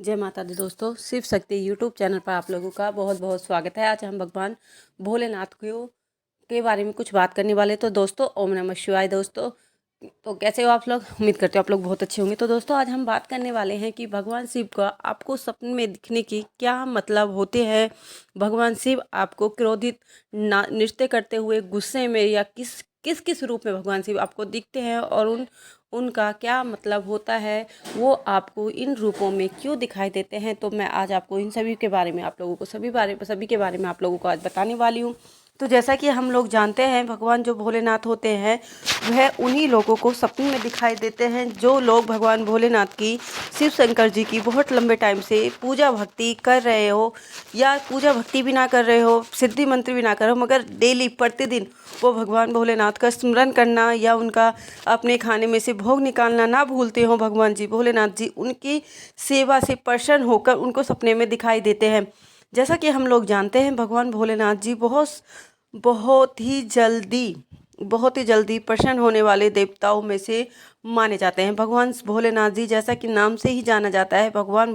जय माता दी दोस्तों, शिव शक्ति यूट्यूब चैनल पर आप लोगों का बहुत बहुत स्वागत है। आज हम भगवान भोलेनाथ के बारे में कुछ बात करने वाले। तो दोस्तों, ओम नमः शिवाय। दोस्तों, तो कैसे हो आप लोग? उम्मीद करते हो आप लोग बहुत अच्छे होंगे। तो दोस्तों, आज हम बात करने वाले हैं कि भगवान शिव का आपको सपने में दिखने की क्या मतलब होते हैं। भगवान शिव आपको क्रोधित नृत्य करते हुए, गुस्से में, या किस किस किस रूप में भगवान शिव आपको दिखते हैं और उनका क्या मतलब होता है, वो आपको इन रूपों में क्यों दिखाई देते हैं। तो मैं आज आपको इन सभी के बारे में आप लोगों को सभी के बारे में आप लोगों को आज बताने वाली हूँ। तो जैसा कि हम लोग जानते हैं, भगवान जो भोलेनाथ होते हैं वह उन्हीं लोगों को सपने में दिखाई देते हैं जो लोग भगवान भोलेनाथ की, शिव शंकर जी की बहुत लंबे टाइम से पूजा भक्ति कर रहे हो, या पूजा भक्ति भी ना कर रहे हो, सिद्धि मंत्र भी ना कर रहे हो, मगर डेली प्रतिदिन वो भगवान भोलेनाथ का स्मरण करना या उनका अपने खाने में से भोग निकालना ना भूलते हो। भगवान जी भोलेनाथ जी उनकी सेवा से प्रसन्न होकर उनको सपने में दिखाई देते हैं। जैसा कि हम लोग जानते हैं, भगवान भोलेनाथ जी बहुत ही जल्दी प्रसन्न होने वाले देवताओं में से माने जाते हैं। भगवान भोलेनाथ जी, जैसा कि नाम से ही जाना जाता है, भगवान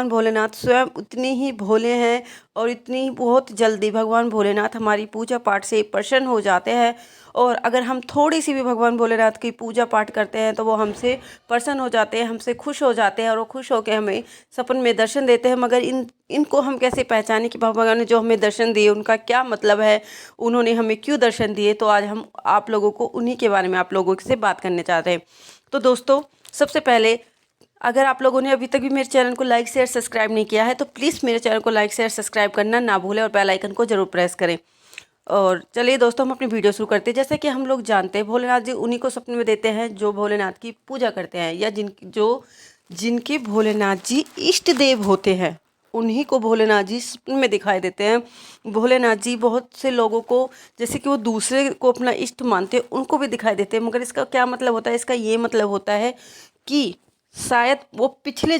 भोलेनाथ स्वयं उतने ही भोले हैं और इतनी ही बहुत जल्दी भगवान भोलेनाथ हमारी पूजा पाठ से प्रसन्न हो जाते हैं। और अगर हम थोड़ी सी भी भगवान भोलेनाथ की पूजा पाठ करते हैं तो वो हमसे प्रसन्न हो जाते हैं, हमसे खुश हो जाते हैं और वो खुश होकर हमें सपन में दर्शन देते हैं। मगर इनको हम कैसे पहचानें कि भगवान ने जो हमें दर्शन दिए उनका क्या मतलब है, उन्होंने हमें क्यों दर्शन दिए। तो आज हम आप लोगों को उन्हीं के बारे में आप लोगों से बात करने चाहते हैं। तो दोस्तों, सबसे पहले, अगर आप लोगों ने अभी तक भी मेरे चैनल को लाइक शेयर सब्सक्राइब नहीं किया है तो प्लीज़ मेरे चैनल को लाइक शेयर सब्सक्राइब करना ना भूलें और बेल आइकन को जरूर प्रेस करें। और चलिए दोस्तों, हम अपनी वीडियो शुरू करते हैं। जैसे कि हम लोग जानते हैं, भोलेनाथ जी उन्हीं को सपने में देते हैं जो भोलेनाथ की पूजा करते हैं, या जिनके भोलेनाथ जी इष्ट देव होते हैं, उन्हीं को भोलेनाथ जी सपने में दिखाई देते हैं। भोलेनाथ जी बहुत से लोगों को, जैसे कि वो दूसरे को अपना इष्ट मानते हैं, उनको भी दिखाई देते हैं। मगर इसका क्या मतलब होता है? इसका ये मतलब होता है कि शायद वो पिछले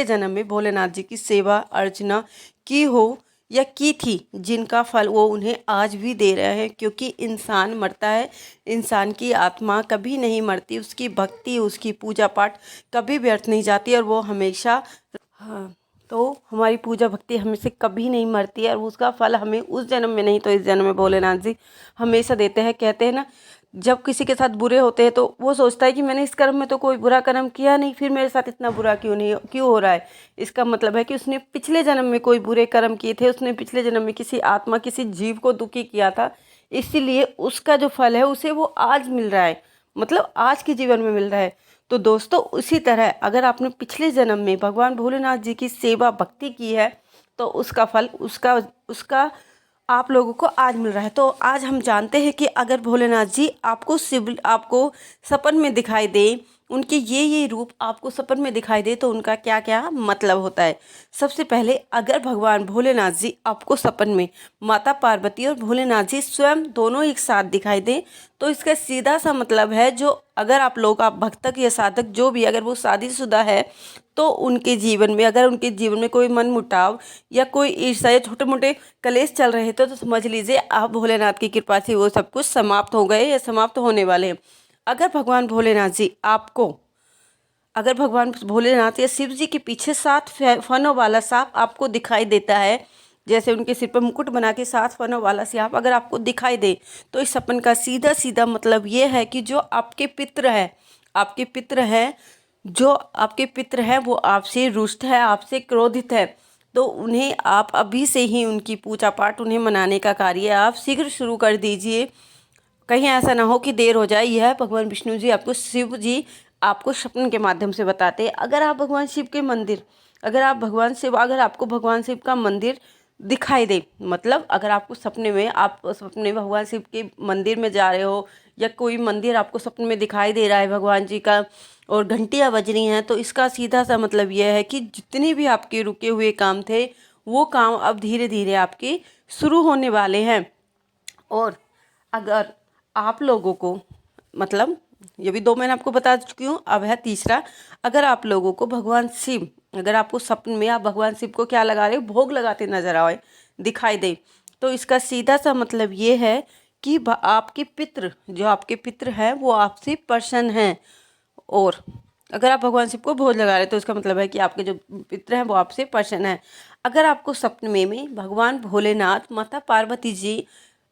जन्म में भोलेनाथ जी की सेवा अर्चना की हो या की थी, जिनका फल वो उन्हें आज भी दे रहे हैं। क्योंकि इंसान मरता है, इंसान की आत्मा कभी नहीं मरती, उसकी भक्ति, उसकी पूजा पाठ कभी व्यर्थ नहीं जाती, और वो हमेशा, हाँ, तो हमारी पूजा भक्ति हमें से कभी नहीं मरती है और उसका फल हमें उस जन्म में नहीं तो इस जन्म में भोलेनाथ जी हमेशा देते हैं। कहते हैं ना, जब किसी के साथ बुरे होते हैं तो वो सोचता है कि मैंने इस कर्म में तो कोई बुरा कर्म किया नहीं, फिर मेरे साथ इतना बुरा क्यों हो रहा है। इसका मतलब है कि उसने पिछले जन्म में कोई बुरे कर्म किए थे, उसने पिछले जन्म में किसी आत्मा, किसी जीव को दुखी किया था, इसीलिए उसका जो फल है उसे वो आज मिल रहा है, मतलब आज के जीवन में मिल रहा है। तो दोस्तों, उसी तरह अगर आपने पिछले जन्म में भगवान भोलेनाथ जी की सेवा भक्ति की है तो उसका फल उसका उसका आप लोगों को आज मिल रहा है। तो आज हम जानते हैं कि अगर भोलेनाथ जी आपको सपन में दिखाई दे, उनके ये रूप आपको सपन में दिखाई दे, तो उनका क्या क्या मतलब होता है। सबसे पहले, अगर भगवान भोलेनाथ जी आपको सपन में माता पार्वती और भोलेनाथ जी स्वयं दोनों एक साथ दिखाई दे, तो इसका सीधा सा मतलब है, जो अगर आप भक्तक या साधक जो भी, अगर वो शादीशुदा है तो अगर उनके जीवन में कोई मनमुटाव या कोई ईर्ष्या या छोटे मोटे कलेश चल रहे थे, तो समझ लीजिए आप भोलेनाथ की कृपा से वो सब कुछ समाप्त हो गए या समाप्त होने वाले हैं। अगर भगवान भोलेनाथ या शिव जी के पीछे 7 फनों वाला सांप आपको दिखाई देता है, जैसे उनके सिर पर मुकुट बना के 7 फनों वाला सांप अगर आपको दिखाई दे, तो इस सपन का सीधा सीधा मतलब ये है कि जो आपके पितृ हैं वो आपसे रुष्ट है, आपसे क्रोधित है। तो उन्हें आप अभी से ही उनकी पूजा पाठ, उन्हें मनाने का कार्य आप शीघ्र शुरू कर दीजिए। कहीं ऐसा ना हो कि देर हो जाए। यह भगवान विष्णु जी शिव जी आपको स्वप्न के माध्यम से बताते हैं। अगर आपको भगवान शिव का मंदिर दिखाई दे, मतलब अगर आपको सपने में भगवान शिव के मंदिर में जा रहे हो, या कोई मंदिर आपको सपने में दिखाई दे रहा है भगवान जी का, और घंटियाँ बज रही हैं, तो इसका सीधा सा मतलब यह है कि जितने भी आपके रुके हुए काम थे, वो काम अब धीरे धीरे आपके शुरू होने वाले हैं। और अगर आप लोगों को, मतलब ये भी 2 मैंने आपको बता चुकी हूँ, अब है तीसरा। अगर आप लोगों को अगर आपको सपने में आप भगवान शिव को क्या लगा रहे हो, भोग लगाते नजर आए, दिखाई दे, तो इसका सीधा सा मतलब ये है कि आपके पितृ हैं वो आपसे प्रसन्न हैं। और अगर आप भगवान शिव को भोग लगा रहे हैं तो इसका मतलब है कि आपके जो पितर हैं वो आपसे प्रसन्न है। अगर आपको सपने में भगवान भोलेनाथ, माता पार्वती जी,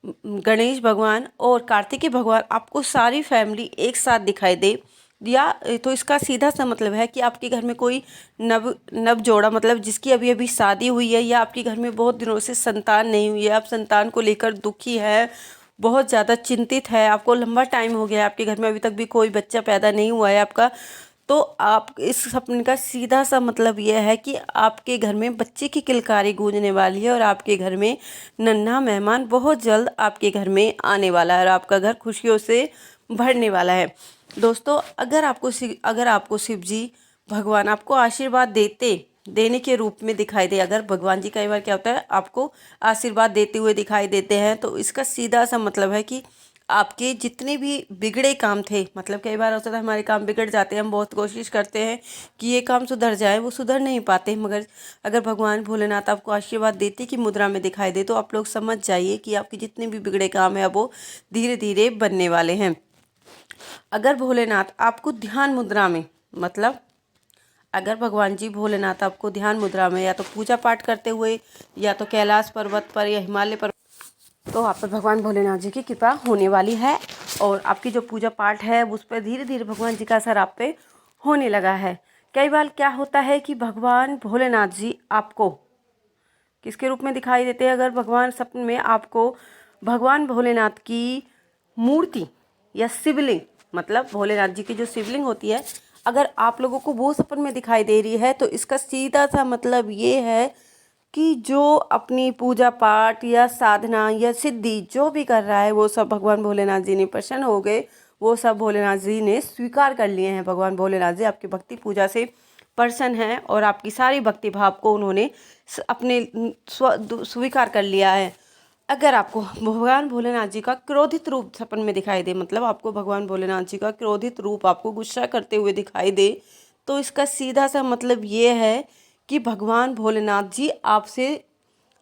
गणेश भगवान और कार्तिकेय भगवान, आपको सारी फैमिली एक साथ दिखाई दे या तो इसका सीधा सा मतलब है कि आपके घर में कोई नव नव जोड़ा, मतलब जिसकी अभी अभी शादी हुई है, या आपके घर में बहुत दिनों से संतान नहीं हुई है, आप संतान को लेकर दुखी है, बहुत ज़्यादा चिंतित है, आपको लंबा टाइम हो गया है, आपके घर में अभी तक भी कोई बच्चा पैदा नहीं हुआ है आपका, तो आप इस सपने का सीधा सा मतलब यह है कि आपके घर में बच्चे की किलकारी गूंजने वाली है और आपके घर में नन्हा मेहमान बहुत जल्द आपके घर में आने वाला है और आपका घर खुशियों से भरने वाला है। दोस्तों, अगर आपको शिव जी भगवान आपको आशीर्वाद देने के रूप में दिखाई दे, अगर भगवान जी कई बार क्या होता है आपको आशीर्वाद देते हुए दिखाई देते हैं, तो इसका सीधा सा मतलब है कि आपके जितने भी बिगड़े काम थे, मतलब कई बार होता है हमारे काम बिगड़ जाते हैं, हम बहुत कोशिश करते हैं कि ये काम सुधर जाए, वो सुधर नहीं पाते, मगर अगर भगवान भोलेनाथ आपको आशीर्वाद देते कि मुद्रा में दिखाई दे, तो आप लोग समझ जाइए कि आपके जितने भी बिगड़े काम है वो धीरे धीरे बनने वाले हैं। अगर भोलेनाथ आपको ध्यान मुद्रा में, मतलब अगर भगवान जी भोलेनाथ आपको ध्यान मुद्रा में या तो पूजा पाठ करते हुए या तो कैलाश पर्वत पर या हिमालय पर्वत, तो आप पर भगवान भोलेनाथ जी की कृपा होने वाली है और आपकी जो पूजा पाठ है उस पर धीरे धीरे भगवान जी का असर आप पे होने लगा है। कई बार क्या होता है कि भगवान भोलेनाथ जी आपको किसके रूप में दिखाई देते हैं? अगर भगवान सपने में आपको भगवान भोलेनाथ की मूर्ति या शिवलिंग, मतलब भोलेनाथ जी की जो शिवलिंग होती है, अगर आप लोगों को वो सपने में दिखाई दे रही है, तो इसका सीधा सा मतलब ये है कि जो अपनी पूजा पाठ या साधना या सिद्धि जो भी कर रहा है वो सब भगवान भोलेनाथ जी ने प्रसन्न हो गए, वो सब भोलेनाथ जी ने स्वीकार कर लिए हैं। भगवान भोलेनाथ जी आपकी भक्ति पूजा से प्रसन्न हैं और आपकी सारी भक्ति भाव को उन्होंने अपने स्वीकार कर लिया है। अगर आपको भगवान भोलेनाथ जी का क्रोधित रूप सपन में दिखाई दे, मतलब आपको भगवान भोलेनाथ जी का क्रोधित रूप आपको गुस्सा करते हुए दिखाई दे, तो इसका सीधा सा मतलब ये है कि भगवान भोलेनाथ जी आपसे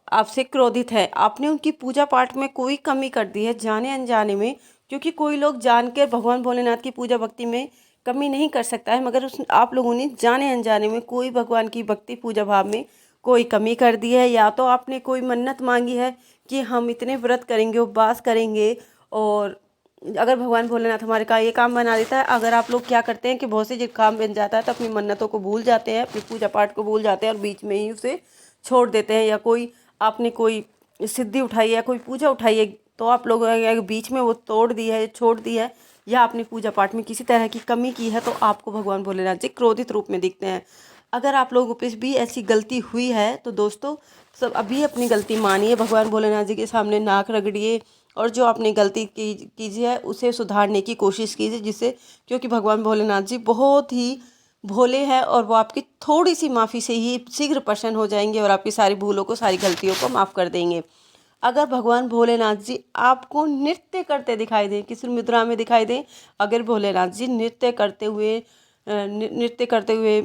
आपसे क्रोधित है, आपने उनकी पूजा पाठ में कोई कमी कर दी है जाने अनजाने में, क्योंकि कोई लोग जानकर भगवान भोलेनाथ की पूजा भक्ति में कमी नहीं कर सकता है, मगर आप लोगों ने जाने अनजाने में कोई भगवान की भक्ति पूजा भाव में कोई कमी कर दी है, या तो आपने कोई मन्नत मांगी है कि हम इतने व्रत करेंगे, उपवास करेंगे, और अगर भगवान भोलेनाथ हमारे का ये काम बना देता है, अगर आप लोग क्या करते हैं कि बहुत से जब काम बन जाता है तो अपनी मन्नतों को भूल जाते हैं, अपनी पूजा पाठ को भूल जाते हैं और बीच में ही उसे छोड़ देते हैं, या कोई आपने कोई सिद्धि उठाई है, कोई पूजा उठाई है, तो आप लोग बीच में वो तोड़ दी है, छोड़ दी है, या आपने पूजा पाठ में किसी तरह की कमी की है, तो आपको भगवान भोलेनाथ जी क्रोधित रूप में दिखते हैं। अगर आप लोगों पे भी ऐसी गलती हुई है तो दोस्तों सब अभी अपनी गलती मानिए, भगवान भोलेनाथ जी के सामने नाक रगड़िए और जो आपने गलती कीजिए है उसे सुधारने की कोशिश कीजिए, जिससे क्योंकि भगवान भोलेनाथ जी बहुत ही भोले हैं और वो आपकी थोड़ी सी माफ़ी से ही शीघ्र प्रसन्न हो जाएंगे और आपकी सारी भूलों को, सारी गलतियों को माफ़ कर देंगे। अगर भगवान भोलेनाथ जी आपको नृत्य करते दिखाई दें, किसी मुद्रा में दिखाई दें, अगर भोलेनाथ जी नृत्य करते हुए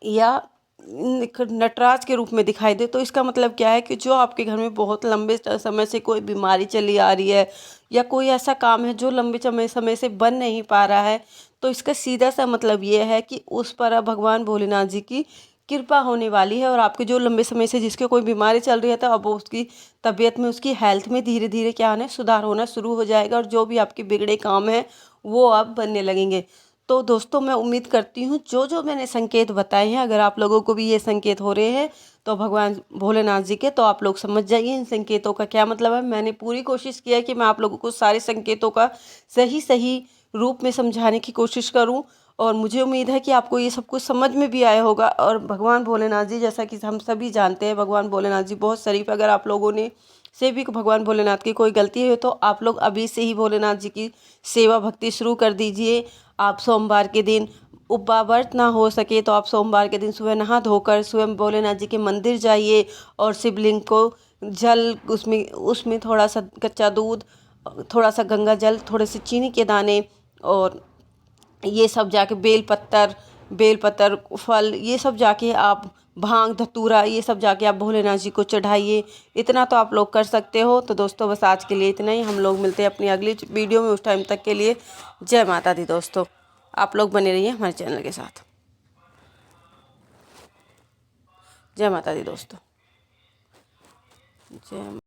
या नटराज के रूप में दिखाई दे, तो इसका मतलब क्या है कि जो आपके घर में बहुत लंबे समय से कोई बीमारी चली आ रही है या कोई ऐसा काम है जो लंबे समय से बन नहीं पा रहा है, तो इसका सीधा सा मतलब ये है कि उस पर अब भगवान भोलेनाथ जी की कृपा होने वाली है और आपके जो लंबे समय से जिसके कोई बीमारी चल रही है, तो अब उसकी तबीयत में, उसकी हेल्थ में धीरे धीरे क्या होना है, सुधार होना शुरू हो जाएगा और जो भी आपके बिगड़े काम हैं वो अब बनने लगेंगे। तो दोस्तों, मैं उम्मीद करती हूँ जो जो मैंने संकेत बताए हैं, अगर आप लोगों को भी ये संकेत हो रहे हैं तो भगवान भोलेनाथ जी के, तो आप लोग समझ जाइए इन संकेतों का क्या मतलब है। मैंने पूरी कोशिश की है कि मैं आप लोगों को सारे संकेतों का सही सही रूप में समझाने की कोशिश करूं और मुझे उम्मीद है कि आपको ये सब कुछ समझ में भी आया होगा। और भगवान भोलेनाथ जी, जैसा कि हम सभी जानते हैं, भगवान भोलेनाथ जी बहुत शरीफ। अगर आप लोगों ने से भी भगवान भोलेनाथ की कोई गलती है तो आप लोग अभी से ही भोलेनाथ जी की सेवा भक्ति शुरू कर दीजिए। आप सोमवार के दिन व्रत ना हो सके तो आप सोमवार के दिन सुबह नहा धोकर स्वयं भोलेनाथ जी के मंदिर जाइए और शिवलिंग को जल, उसमें थोड़ा सा कच्चा दूध, थोड़ा सा गंगा जल, थोड़े से चीनी के दाने और ये सब जाके बेलपत्र फल, ये सब जाके आप भांग धतूरा, ये सब जाके आप भोलेनाथ जी को चढ़ाइए। इतना तो आप लोग कर सकते हो। तो दोस्तों बस आज के लिए इतना ही, हम लोग मिलते हैं अपनी अगली वीडियो में, उस टाइम तक के लिए जय माता दी दोस्तों। आप लोग बने रहिए हमारे चैनल के साथ। जय माता दी दोस्तों, जय